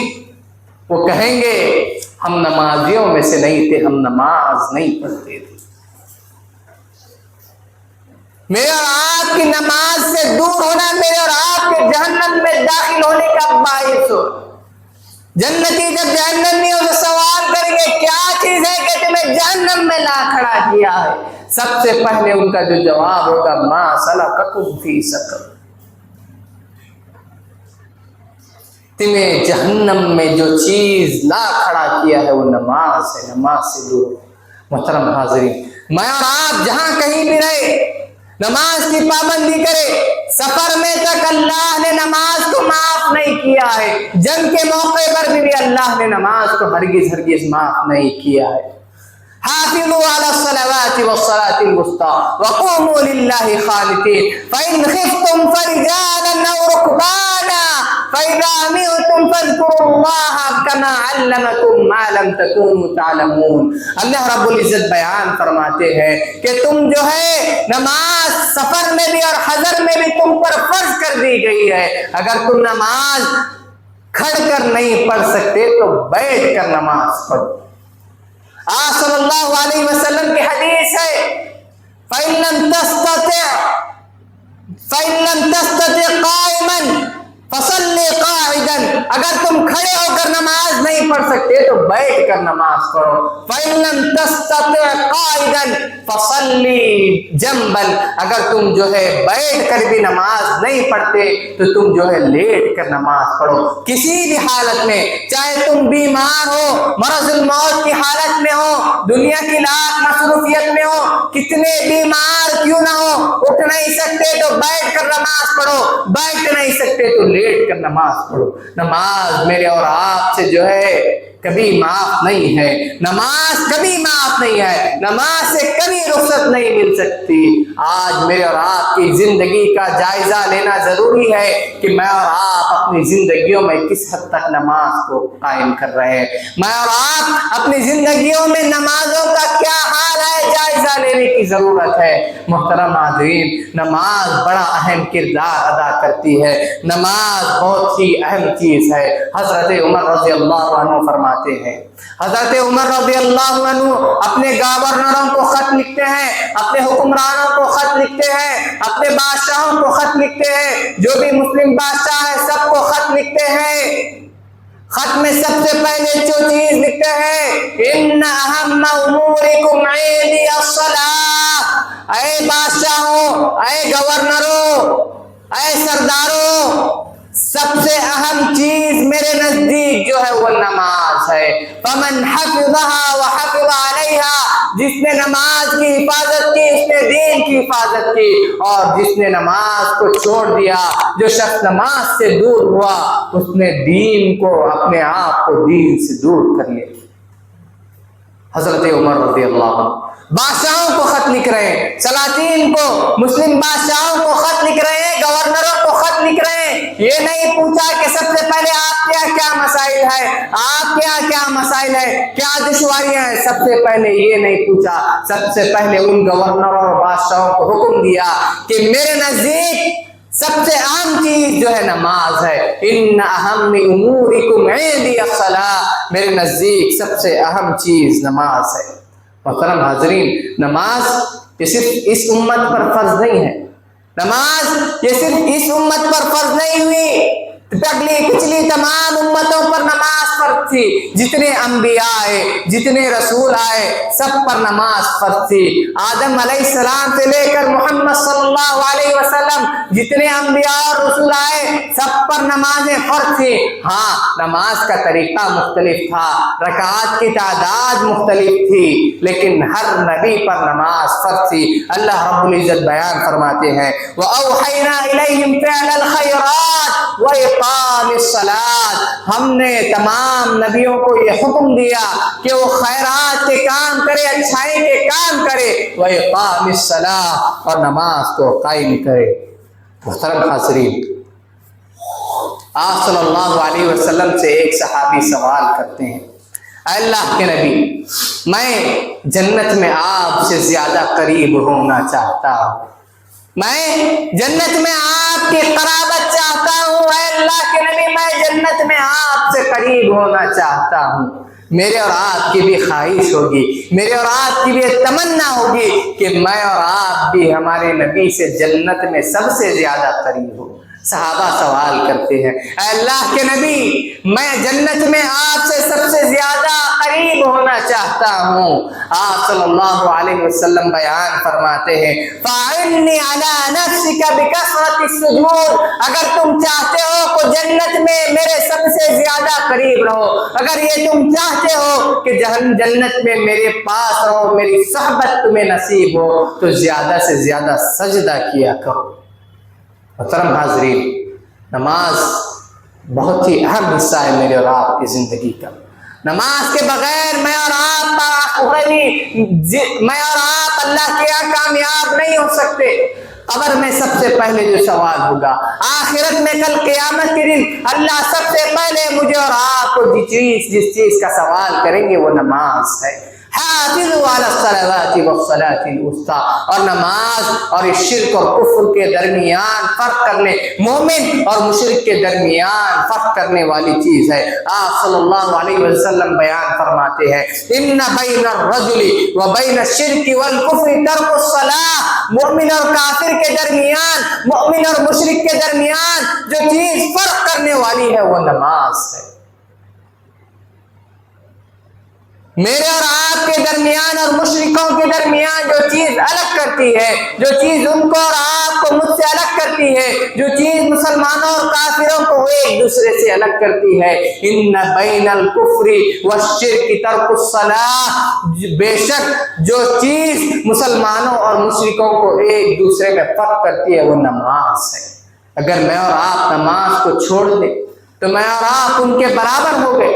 وہ کہیں گے ہم نمازیوں میں سے نہیں تھے، ہم نماز نہیں پڑھتے تھے۔ میرے اور آپ کی نماز سے دور ہونا میرے اور آپ کے جہنم میں داخل ہونے کا باعث ہو۔ جنتی جب جہنمیوں سے سوال کریں گے کیا چیز ہے کہ تمہیں جہنم میں لا کھڑا کیا ہے، سب سے پہلے ان کا جو جواب ہوگا ما سلککم فی سقر، تمہیں جہنم میں جو چیز لا کھڑا کیا ہے وہ نماز ہے، نماز سے دور۔ محترم حاضرین، میں اور آپ جہاں کہیں بھی رہے نماز کی پابندی کرے۔ سفر میں تک اللہ نے نماز کو معاف نہیں کیا ہے، جنگ کے موقع پر بھی اللہ نے نماز کو ہرگز ہرگز معاف نہیں کیا ہے۔ حافظوا علی الصلوات والصلاة الوسطى وقوموا للہ خانتین فإن خفتم فرجالا أو ركبانا فإذا أمنتم فاذكروا الله كما علمكم ما لم تكونوا تعلمون۔ اللہ رب العزت بیان فرماتے ہیں کہ تم جو ہے نماز سفر میں بھی اور حضر میں بھی تم پر فرض کر دی گئی ہے، اگر تم نماز کھڑ کر نہیں پڑھ سکتے تو بیٹھ کر نماز پڑھو۔ آپ صلی اللہ علیہ وسلم کی حدیث ہے فَإِن لَمْ تَسْتَطِعْ قَائِمًا فَصَلِّ قَاعِدًا، اگر تم کھڑے ہو کر نماز نہیں پڑھ سکتے تو بیٹھ کر نماز پڑھو۔ فَإِن لَمْ تَسْتَطِعْ قَاعِدًا فَصَلِّ جَنْبًا، اگر تم جو ہے بیٹھ کر بھی نماز نہیں پڑھتے تو تم جو ہے لیٹ کر نماز پڑھو۔ کسی بھی حالت میں، چاہے تم بیمار ہو، مرض الموت کی حالت میں ہو، دنیا کی لاکھ مصروفیت میں ہو، کتنے بیمار کیوں نہ ہو، اٹھ نہیں سکتے تو بیٹھ کر نماز پڑھو، بیٹھ نہیں سکتے تو لیٹ کر نماز پڑھو۔ نماز میرے اور آپ سے جو ہے کبھی معاف نہیں ہے، نماز کبھی معاف نہیں ہے، نماز سے کبھی رخصت نہیں مل سکتی۔ آج میرے اور آپ کی زندگی کا جائزہ لینا ضروری ہے کہ میں اور آپ اپنی زندگیوں میں کس حد تک نماز کو قائم کر رہے ہیں، میں اور آپ اپنی زندگیوں میں نمازوں کا کیا حال ہے، جائزہ لینے کی ضرورت ہے۔ محترم حاضرین، نماز بڑا اہم کردار ادا کرتی ہے، نماز بہت ہی اہم چیز ہے۔ حضرت عمر رضی اللہ عنہ فرماتے ہیں، حضرت عمر رضی اللہ عنہ اپنے گورنروں کو خط لکھتے ہیں، اپنے حکمرانوں کو خط لکھتے ہیں، اپنے بادشاہوں کو خط لکھتے ہیں، جو بھی مسلم بادشاہ ہے سب کو خط لکھتے ہیں۔ خط میں سب سے پہلے جو چیز لکھتے ہیں ان اہم امورکم عندی الصلاۃ، اے بادشاہوں، اے گورنروں، اے سرداروں، سب سے اہم چیز میرے نزدیک جو ہے وہ نماز ہے۔ فمن حفظها وحفظ علیہا، جس نے نماز کی حفاظت کی اس نے دین کی حفاظت کی، اور جس نے نماز کو چھوڑ دیا، جو شخص نماز سے دور ہوا اس نے دین کو، اپنے آپ کو دین سے دور کر لیا۔ حضرت عمر رضی اللہ عنہ بادشاہوں کو خط لکھ رہے ہیں، سلاطین کو، مسلم بادشاہوں کو خط لکھ رہے ہیں، گورنروں کو خط لکھ رہے ہیں۔ یہ نہیں پوچھا کہ سب سے پہلے آپ کے یہاں کیا مسائل ہے، آپ کے یہاں کیا مسائل ہے، کیا دشواریاں ہیں، سب سے پہلے یہ نہیں پوچھا، سب سے پہلے ان گورنروں اور بادشاہوں کو حکم دیا کہ میرے نزدیک سب سے اہم چیز جو ہے نماز ہے۔ ان اہم امورکم عندی الصلاۃ، میرے نزدیک سب سے اہم چیز نماز ہے۔ محترم حاضرین، نماز یہ صرف اس امت پر فرض نہیں ہے، نماز یہ صرف اس امت پر فرض نہیں ہوئی، پچھلی تمام امتوں پر نماز فرض تھی، جتنے انبیاء آئے، جتنے رسول آئے، سب پر نماز فرض تھی۔ آدم علیہ السلام سے لے کر محمد صلی اللہ علیہ وسلم جتنے انبیاء اور رسول آئے سب پر نمازیں فرض تھی۔ ہاں، نماز کا طریقہ مختلف تھا، رکعات کی تعداد مختلف تھی، لیکن ہر نبی پر نماز فرض تھی۔ اللہ رب العزت بیان فرماتے ہیں وَأَوْحَيْنَا إِلَيْهِمْ فِعْلَ الْخَيْرَاتِ وَإِقَامِ الصَّلَاةِ، ہم نے تمام نبیوں کو یہ حکم دیا کہ وہ خیرات کے کام کرے، اچھائی کے کام کرے، وَإِقَامِ الصَّلَاةِ اور نماز کو قائم کرے۔ محترم حاضرین، آپ صلی اللہ علیہ وسلم سے ایک صحابی سوال کرتے ہیں، اے اللہ کے نبی، میں جنت میں آپ سے زیادہ قریب ہونا چاہتا ہوں، میں جنت میں آپ کی قرابت چاہتا ہوں، اے اللہ کے نبی میں جنت میں آپ سے قریب ہونا چاہتا ہوں۔ میرے اور آپ کی بھی خواہش ہوگی، میرے اور آپ کی بھی تمنا ہوگی کہ میں اور آپ بھی ہمارے نبی سے جنت میں سب سے زیادہ قریب ہوں۔ صحابہ سوال کرتے ہیں، اے اللہ کے نبی، میں جنت میں آپ سے سب سے زیادہ قریب ہونا چاہتا ہوں۔ آپ صلی اللہ علیہ وسلم بیان فرماتے ہیں، فَأَعِنِّي عَلَىٰ نَفْسِكَ بِكَثْرَةِ السُّجُودِ، اگر تم چاہتے ہو کہ جنت میں میرے سب سے زیادہ قریب رہو، اگر یہ تم چاہتے ہو کہ جنت میں میرے پاس رہو، میری صحبت تمہیں نصیب ہو، تو زیادہ سے زیادہ سجدہ کیا کرو۔ محترم حاضرین، نماز بہت ہی اہم حصہ ہے میرے اور آپ کی زندگی کا۔ نماز کے بغیر میں اور آپ اللہ کے یہاں کامیاب نہیں ہو سکتے۔ قبر میں سب سے پہلے جو سوال ہوگا، آخرت میں کل قیامت کے دن اللہ سب سے پہلے مجھے اور آپ کو جس چیز کا سوال کریں گے وہ نماز ہے۔ حافظوا علی الصلوات والصلاة الوسطى، اور نماز اور اس شرک اور کفر کے درمیان فرق کرنے، مومن اور مشرک کے درمیان فرق کرنے والی چیز ہے۔ آپ صلی اللہ علیہ وسلم بیان فرماتے ہیں، ان بین الرجل وبین الشرک والکفر ترک الصلاة، مومن اور کافر کے درمیان، مومن اور مشرک کے درمیان جو چیز فرق کرنے والی ہے وہ نماز ہے۔ میرے اور آپ کے درمیان اور مشرکوں کے درمیان جو چیز الگ کرتی ہے، جو چیز ان کو اور آپ کو مجھ سے الگ کرتی ہے، جو چیز مسلمانوں اور کافروں کو ایک دوسرے سے الگ کرتی ہے، ان بین الکفر والشرک ترک الصلاۃ، بے شک جو چیز مسلمانوں اور مشرکوں کو ایک دوسرے میں فرق کرتی ہے وہ نماز ہے۔ اگر میں اور آپ نماز کو چھوڑ دیں تو میں اور آپ ان کے برابر ہو گئے۔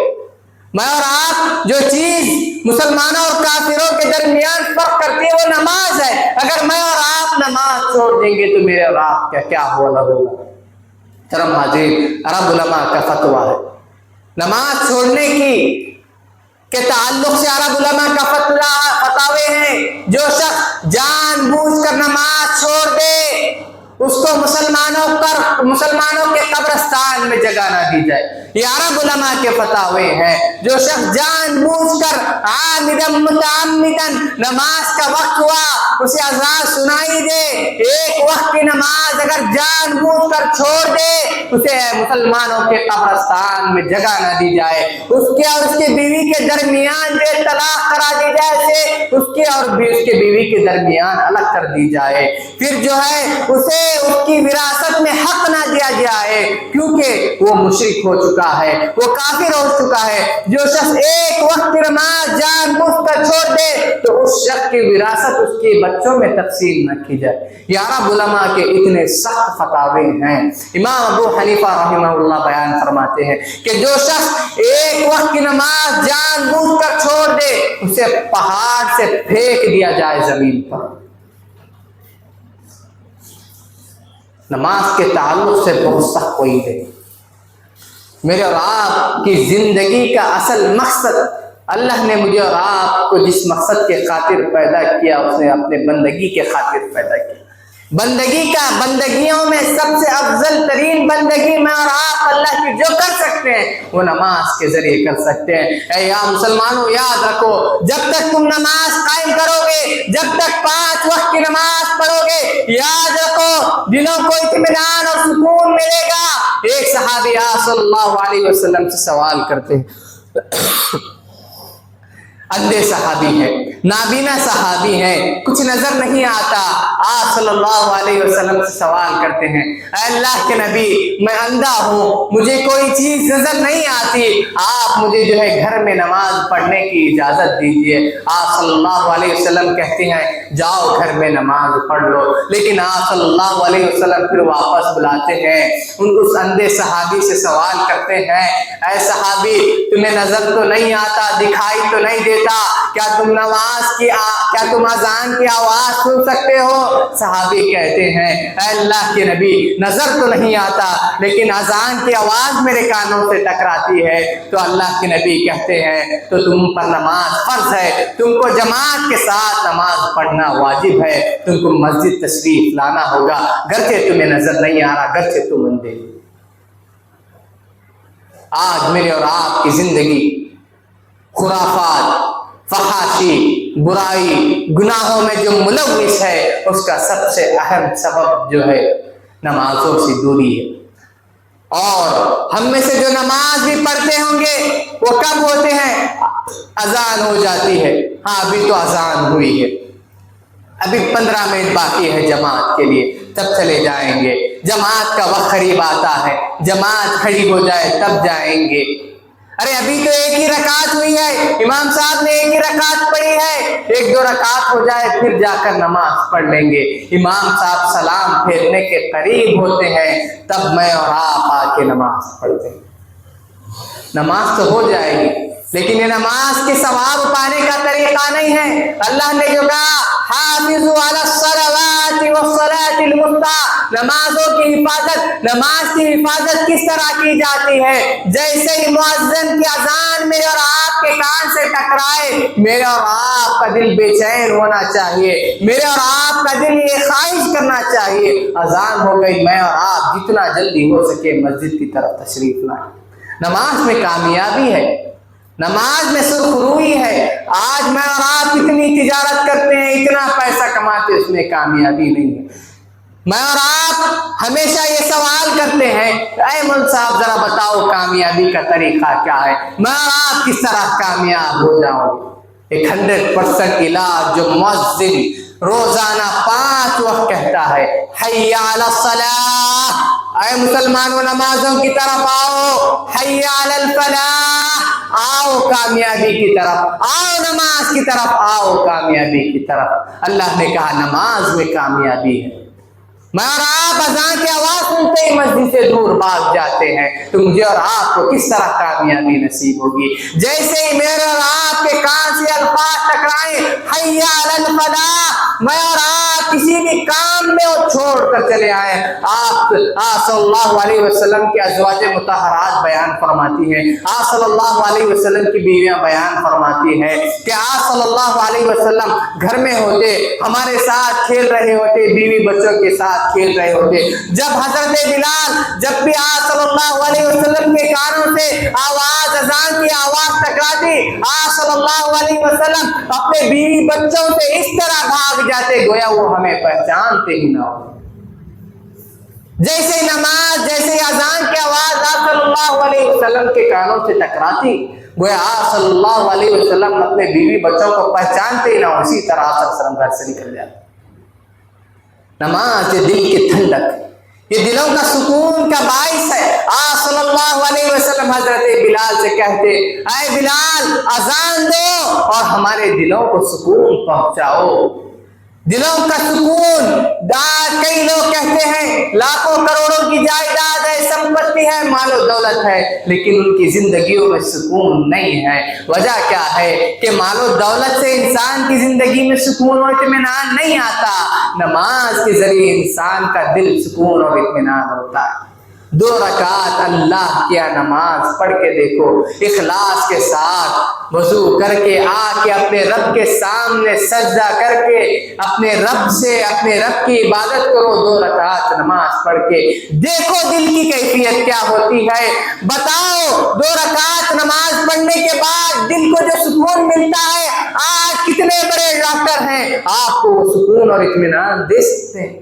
میں اور آپ جو چیز مسلمانوں اور کافروں کے درمیان فرق کرتی ہے وہ نماز ہے۔ اگر میں اور آپ نماز چھوڑ دیں گے تو میرے اور آپ کا کیا ہوگا؟ محترم حاضرین، عرب علماء کا فتویٰ ہے، نماز چھوڑنے کے تعلق سے عرب علماء کا فتاوے ہیں، جو شخص جان بوجھ کر نماز چھوڑ دے اس کو مسلمانوں کے قبرستان میں جگہ نہ دی جائے۔ یہ عرب علماء کے فتاوے ہیں۔ جو شخص جان بوجھ کر عامداً متعمداً نماز کا وقت ہوا اسے اذان سنائی دے، ایک وقت کی نماز اگر جان بوجھ کر چھوڑ دے اسے مسلمانوں کے قبرستان میں جگہ نہ دی جائے، اس کے اور اس کی بیوی کے درمیان جو طلاق کرا دی جائے اسے اس کے اور اس کے بیوی کے درمیان الگ کر دی جائے، پھر جو ہے اسے اس کی وراثت میں حق نہ دیا جائے، کیونکہ وہ مشرک ہو چکا ہے، وہ کافر ہو چکا ہے۔ جو شخص ایک وقت کی نماز جان بوجھ کر چھوڑ دے تو اس شخص کی وراثت اس کے بچوں میں تقسیم نہ کی جائے۔ یہ عرب علماء کے اتنے سخت فتاوے ہیں۔ امام ابو حنیفہ رحمہ اللہ بیان فرماتے ہیں کہ جو شخص ایک وقت کی نماز جان بوجھ کر چھوڑ دے اسے پہاڑ سے پھینک دیا جائے زمین پر۔ نماز کے تعلق سے بہت سخت کوئی ہے۔ میرے اور آپ کی زندگی کا اصل مقصد، اللہ نے مجھے اور آپ کو جس مقصد کے خاطر پیدا کیا اس نے اپنے بندگی کے خاطر پیدا کیا۔ بندگیوں میں سب سے افضل ترین بندگی میں اور آپ اللہ کی جو کر سکتے ہیں وہ نماز کے ذریعے کر سکتے ہیں۔ اے یا مسلمانوں، یاد رکھو، جب تک تم نماز قائم کرو گے، جب تک 5 وقت کی نماز پڑھو گے، یاد رکھو دلوں کو اطمینان اور سکون ملے گا۔ ایک صحابی صلی اللہ علیہ وسلم سے سوال کرتے ہیں، اندھے صحابی ہیں، نابینا صحابی ہیں، کچھ نظر نہیں آتا، آپ صلی اللہ علیہ وسلم سے سوال کرتے ہیں، اے اللہ کے نبی میں اندھا ہوں، مجھے کوئی چیز نظر نہیں آتی، آپ مجھے جو ہے گھر میں نماز پڑھنے کی اجازت دیجیے۔ آپ صلی اللہ علیہ وسلم کہتے ہیں جاؤ گھر میں نماز پڑھ لو، لیکن آپ صلی اللہ علیہ وسلم پھر واپس بلاتے ہیں، اس اندھے صحابی سے سوال کرتے ہیں، اے صحابی تمہیں نظر تو نہیں آتا، دکھائی تو نہیں دیتا، کیا تم اذان کی آواز سن سکتے ہو؟ صحابی کہتے ہیں اے اللہ کے نبی نظر تو نہیں آتا لیکن اذان کی آواز میرے کانوں سے ٹکراتی ہے۔ تو اللہ کے نبی کہتے ہیں تو تم پر نماز فرض ہے، تم کو جماعت کے ساتھ نماز پڑھنا واجب ہے، تم کو مسجد تشریف لانا ہوگا، گرچہ تمہیں نظر نہیں آ رہا، گرچہ تم اندھے۔ آج میرے اور آپ کی زندگی خرافات، فحاشی، برائی، گناہوں میں جو ملوث ہے، اس کا سب سے اہم سبب جو ہے نمازوں سے دوری ہے۔ اور ہم میں سے جو نماز بھی پڑھتے ہوں گے وہ کب ہوتے ہیں؟ اذان ہو جاتی ہے، ہاں ابھی تو اذان ہوئی ہے، ابھی 15 منٹ باقی ہے جماعت کے لیے، تب چلے جائیں گے، جماعت کا وقت قریب آتا ہے، جماعت کھڑی ہو جائے تب جائیں گے، ارے ابھی تو ایک ہی رکعت ہوئی ہے، امام صاحب نے ایک ہی رکعت پڑھی ہے، 1-2 رکعت ہو جائے پھر جا کر نماز پڑھ لیں گے، امام صاحب سلام پھیرنے کے قریب ہوتے ہیں تب میں اور آپ آ کے نماز پڑھتے ہیں۔ نماز تو ہو جائے گی لیکن یہ نماز کے ثواب پانے کا طریقہ نہیں ہے۔ اللہ نے جو کہا حافظوا علی الصلوات والصلاۃ الوسطی، نمازوں کی حفاظت، نماز کی حفاظت کس طرح کی جاتی ہے؟ جیسے ہی مؤذن کی اذان میرے اور آپ کے کان سے ٹکرائے، میرے اور آپ کا دل بے چین ہونا چاہیے، میرے اور آپ کا دل یہ خواہش کرنا چاہیے اذان ہو گئی، میں اور آپ جتنا جلدی ہو سکے مسجد کی طرف تشریف لائیں۔ نماز میں کامیابی ہے، نماز میں سرخروئی ہے۔ آج میں اور آپ اتنی تجارت کرتے ہیں، اتنا پیسہ کماتے، اس میں کامیابی نہیں ہے۔ میں اور آپ ہمیشہ یہ سوال کرتے ہیں اے مول صاحب ذرا بتاؤ کامیابی کا طریقہ کیا ہے، میں اور آپ کس طرح کامیاب ہو جاؤں؟ ایک 100% علاج جو مؤذن روزانہ 5 وقت کہتا ہے حی علی الصلاۃ، اے مسلمانوں نمازوں کی طرف آؤ، حی علی الفلاح، آؤ کامیابی کی طرف، آؤ نماز کی طرف، آؤ کامیابی کی طرف۔ اللہ نے کہا نماز میں کامیابی ہے۔ میں اور آپ اذان کی آواز سنتے ہی مسجد سے دور بھاگ جاتے ہیں، تو مجھے اور آپ کو کس طرح کامیابی نصیب ہوگی؟ جیسے ہی میرے اور آپ کے کان سے الفاظ ٹکرائیں حی علی الفلاح، میں اور آپ کسی بھی کام میں وہ چھوڑ کر چلے آئیں۔ آپ صلی اللہ علیہ وسلم کی ازواج مطہرات بیان فرماتی ہیں، آپ صلی اللہ علیہ وسلم کی بیویاں بیان فرماتی ہیں کہ آپ صلی اللہ علیہ وسلم گھر میں ہوتے، ہمارے ساتھ کھیل رہے ہوتے، بیوی بچوں کے ساتھ کھیل رہے ہوتے، جب حضرت بلال، جب بھی آپ صلی اللہ علیہ وسلم کے کانوں سے آواز اذان کی آواز ٹکراتی، آپ صلی اللہ علیہ وسلم اپنے بیوی بچوں سے اس طرح بھاگ جاتے گویا وہ ہمیں پہچانتے ہی نہ ہو۔ جیسے نماز، جیسے اذان کی آواز آپ صلی اللہ علیہ وسلم کے کانوں سے ٹکراتی گویا آپ صلی اللہ علیہ وسلم اپنے بیوی بچوں کو پہچانتے ہی نہ ہو، اسی طرح آپ صلی اللہ علیہ وسلم گھر سے نکل جاتے۔ نماز یہ دل کی ٹھنڈک، یہ دلوں کا سکون کا باعث ہے۔ آپ صلی اللہ علیہ وسلم حضرت بلال سے کہتے اے بلال اذان دو اور ہمارے دلوں کو سکون پہنچاؤ، دلوں کا سکون۔ کئی لوگ کہتے ہیں لاکھوں کروڑوں کی جائیداد ہے، سمپتی ہے، مال و دولت ہے، لیکن ان کی زندگیوں میں سکون نہیں ہے۔ وجہ کیا ہے کہ مال و دولت سے انسان کی زندگی میں سکون اور اطمینان نہیں آتا، نماز کے ذریعے انسان کا دل سکون اور اطمینان ہوتا ہے۔ 2 رکعت اللہ کیا نماز پڑھ کے دیکھو، اخلاص کے ساتھ وضو کر کے آ کے اپنے رب کے سامنے سجدہ کر کے اپنے رب سے اپنے رب کی عبادت کرو، 2 رکعت نماز پڑھ کے دیکھو دل کی کیفیت کیا ہوتی ہے۔ بتاؤ 2 رکعت نماز پڑھنے کے بعد دل کو جو سکون ملتا ہے، آج کتنے بڑے ڈاکٹر ہیں آپ کو وہ سکون اور اطمینان دے سکتے ہیں؟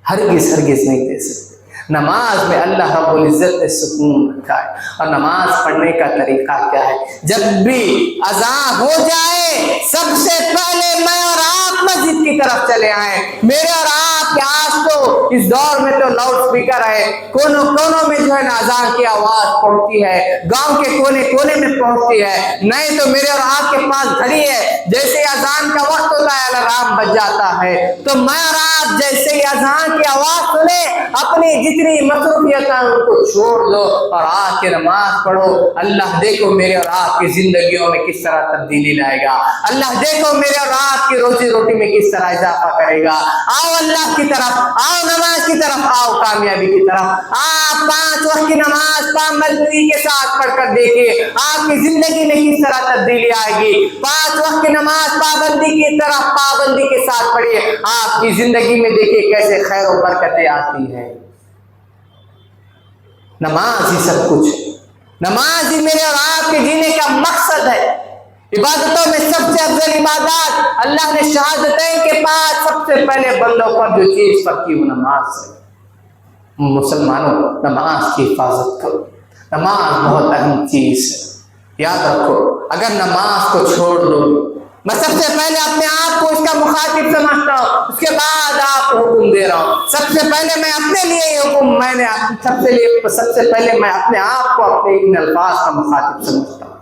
ہرگز ہرگز نہیں دے سکتے۔ نماز میں اللہ رب العزت نے سکون رکھا ہے. اور نماز پڑھنے کا طریقہ کیا ہے؟ جب بھی اذان ہو جائے سب سے پہلے میں اور آپ مسجد کی طرف چلے آئیں. میرے اور آپ کے آج تو اس دور میں تو لاؤڈ اسپیکر ہے, کونوں کونوں میں جو ہے نا اذان کی آواز پہنچتی ہے, گاؤں کے کونے کونے میں پہنچتی ہے. نہیں تو میرے اور آپ کے پاس گھڑی ہے, جیسے اذان کا وقت ہوتا ہے الارم بج جاتا ہے. تو میں اور آپ جیسے ہی اذان کی آواز سنے اپنی جتنی مصروفیت ان کو چھوڑ دو اور آ کے نماز پڑھو. اللہ دیکھو میرے اور آپ کی زندگیوں میں کس طرح تبدیلی لائے گا. اللہ دیکھو میرے اور آپ کی روزی روٹی میں کس طرح اضافہ کرے گا. آؤ اللہ کی طرف, آؤ نماز کی طرف, آؤ کامیابی کی طرف. آپ 5 وقت کی نماز پابندی کے ساتھ پڑھ کر دیکھیے آپ کی زندگی میں کس طرح تبدیلی آئے گی. 5 وقت کی نماز پابندی کی طرف پابندی کے ساتھ پڑھیے, آپ کی زندگی میں دیکھیے کیسے خیر و برکتیں آتی ہیں. نماز ہی سب کچھ ہے. نماز ہی میرے اور آپ کے جینے کا مقصد ہے. عبادتوں میں سب سے افضل عبادات اللہ نے شہادتین کے بعد سب سے پہلے بندوں پر جو چیز پڑتی وہ نماز ہے. مسلمانوں نماز کی حفاظت کرو. نماز بہت اہم چیز ہے. یاد رکھو اگر نماز کو چھوڑ دو, میں سب سے پہلے اپنے آپ کو اس کا مخاطب سمجھتا ہوں, اس کے بعد آپ کو حکم دے رہا ہوں. سب سے پہلے میں اپنے لیے یہ حکم میں نے سب سے پہلے میں اپنے آپ کو اپنے ان الفاظ کا مخاطب سمجھتا ہوں.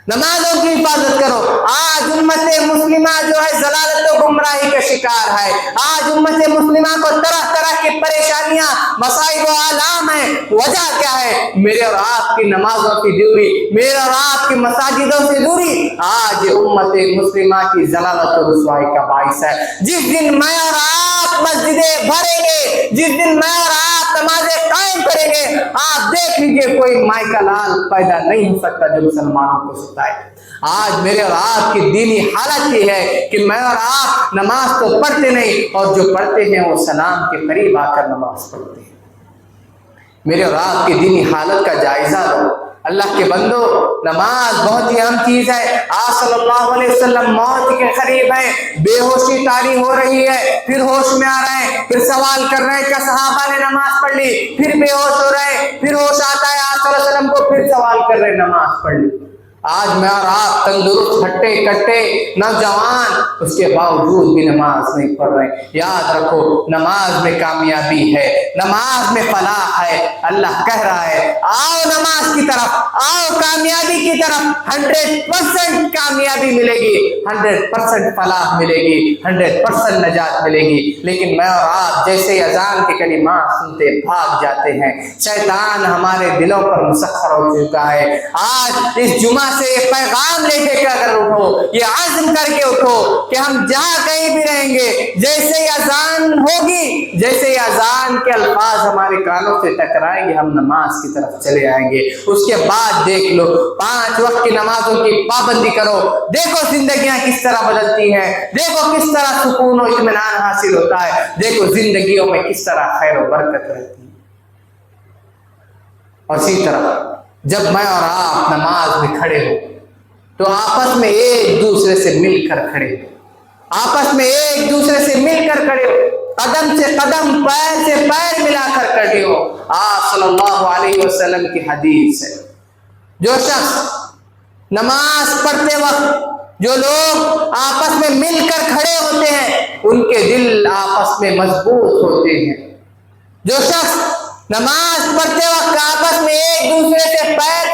نمازوں کی حفاظت کرو. آج امت مسلمہ جو ہے ضلالت و گمراہی کا شکار ہے. آج امت مسلمہ کو طرح طرح کی پریشانیاں مصائب و آلام ہیں. وجہ کیا ہے؟ میرے اور آپ کی نمازوں کی دوری, میرے اور آپ کی مساجدوں سے دوری آج امت مسلمہ کی ضلالت و رسوائی کا باعث ہے. جس دن میں اور آپ مسجدیں بھریں گے, جس دن میں اور آپ نمازیں قائم کریں گے, آپ دیکھ لیجیے کوئی مائی کا لال پیدا نہیں ہو سکتا جو مسلمانوں کو ستائے. آج میرے اور آپ کی دینی حالت یہ ہے کہ میں اور آپ نماز تو پڑھتے نہیں, اور جو پڑھتے ہیں وہ سلام کے قریب آ کر نماز پڑھتے ہیں. میرے اور آپ کی دینی حالت کا جائزہ لو. اللہ کے بندو نماز بہت ہی اہم چیز ہے. آپ صلی اللہ علیہ وسلم موت کے قریب ہیں, بے ہوشی طاری ہو رہی ہے, پھر ہوش میں آ رہے ہیں, پھر سوال کر رہے ہیں کہ صحابہ نے نماز پڑھ لی, پھر بے ہوش ہو رہے ہیں, پھر ہوش آتا ہے آپ صلی اللہ علیہ وسلم کو, پھر سوال کر رہے ہیں نماز پڑھ لی. آج میں اور آپ تندرست ہٹے کٹے نوجوان, اس کے باوجود بھی نماز نہیں پڑھ رہے. یاد رکھو نماز میں کامیابی ہے, نماز میں فلاح ہے. اللہ کہہ رہا ہے آؤ نماز کی طرف, آؤ کامیابی کی طرف. 100% کامیابی ملے گی, 100% فلاح ملے گی, 100% نجات ملے گی. لیکن میں اور آپ جیسے اذان کے کلمات سنتے بھاگ جاتے ہیں. شیطان ہمارے دلوں پر مسخر ہو چکا ہے. آج اس جمعہ سے یہ پیغام لے کے اگر اٹھو, یہ عزم کر کے اٹھو کہ ہم جہاں کہیں بھی رہیں گے, جیسے ہی اذان ہوگی, جیسے ہی اذان کے الفاظ ہمارے کانوں سے ٹکرائیں گے, ہم نماز کی طرف چلے آئیں گے. اس کے بعد دیکھ لو 5 وقت کی نمازوں کی پابندی کرو. دیکھو زندگیاں کس طرح بدلتی ہیں, دیکھو کس طرح سکون و اطمینان حاصل ہوتا ہے, دیکھو زندگیوں میں کس طرح خیر و برکت رہتی ہے. اور اسی طرح جب میں اور آپ نماز میں کھڑے ہو تو آپس میں ایک دوسرے سے مل کر کھڑے ہو, آپس میں ایک دوسرے سے مل کر کھڑے ہو, قدم سے قدم, پیر سے پیر ملا کر کھڑے ہو. آپ صلی اللہ علیہ وسلم کی حدیث ہے, جو شخص نماز پڑھتے وقت جو لوگ آپس میں مل کر کھڑے ہوتے ہیں ان کے دل آپس میں مضبوط ہوتے ہیں. جو شخص نماز پڑھتے وقت آپس میں ایک دوسرے سے پیر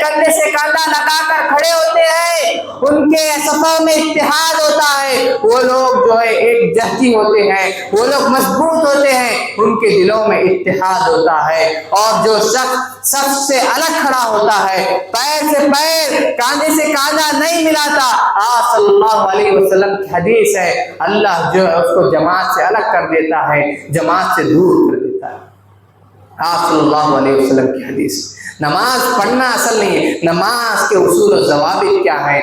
کندھے سے کندھا لگا کر کھڑے ہوتے ہیں, ان کے صفوں میں اتحاد ہوتا ہے. وہ لوگ جو ہے ایک جہتی ہوتے ہیں, وہ لوگ مضبوط ہوتے ہیں, ان کے دلوں میں اتحاد ہوتا ہے. اور جو شخص سب سے الگ کھڑا ہوتا ہے, پیر سے پیر, کاندھے سے کاندھا نہیں ملاتا, آپ صلی اللہ علیہ وسلم کی حدیث ہے اللہ جو ہے اس کو جماعت سے الگ کر دیتا ہے, جماعت سے دور کر دیتا ہے. آپ صلی اللہ علیہ وسلم کی حدیث. نماز پڑھنا اصل نہیں ہے, نماز کے اصول و ضوابط کیا ہے,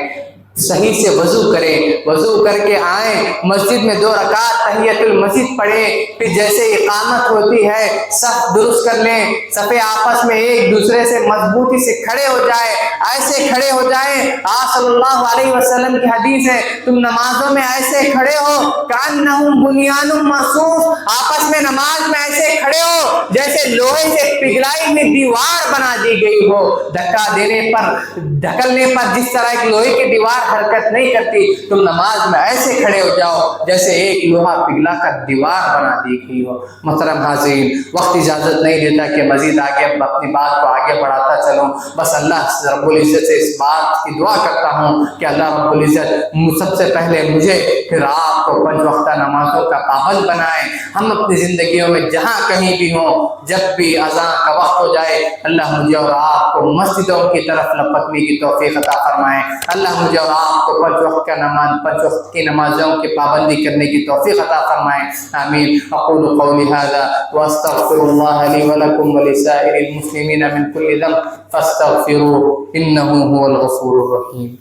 صحیح سے وضو کریں، وضو کر کے آئیں، مسجد میں 2 رکعت تحیۃ المسجد پڑھیں، پھر جیسے اقامت ہوتی ہے صف درست کر لیں، صفیں آپس میں ایک دوسرے سے مضبوطی سے کھڑے ہو جائیں، ایسے کھڑے ہو جائیں۔ آپ صلی اللہ علیہ وسلم کی حدیث ہے، تم نمازوں میں ایسے کھڑے ہو کأنہم بنیان مرصوص، آپس میں نماز میں ایسے کھڑے ہو جیسے لوہے سے پگھلائی ہوئی دیوار بنا دی گئی ہو، دھکا دینے پر دھکلنے پر جس طرح ایک لوہے کی دیوار حرکت نہیں کرتی، تم نماز میں ایسے کھڑے ہو جاؤ جیسے ایک لوہا پگھلا کر دیوار بنا دی گئی ہو۔ محترم حاضرین، وقت اجازت نہیں دیتا کہ مزید آگے اپنی بات کو آگے بڑھاتا چلوں، بس اللہ رب العزت سے اس بات کی دعا کرتا ہوں کہ اللہ رب العزت سب سے پہلے مجھے پھر آپ کو 5 وقتہ نمازوں کا پابند بنائے۔ ہم اپنی زندگیوں میں جہاں کہیں بھی ہوں، جب بھی اذان کا وقت ہو جائے، اللہ مجھے اور آپ کو مسجدوں کی طرف لپکنے کی توفیق عطا فرمائے۔ اللہ مجھے اور آپ کو 5 وقت کی نمازوں کی پابندی کرنے کی توفیق عطا فرمائے، آمین۔ اقول قولی هذا واستغفر الله لي ولكم ولسائر المسلمين من كل ذنب فاستغفروه انه هو الغفور الرحيم۔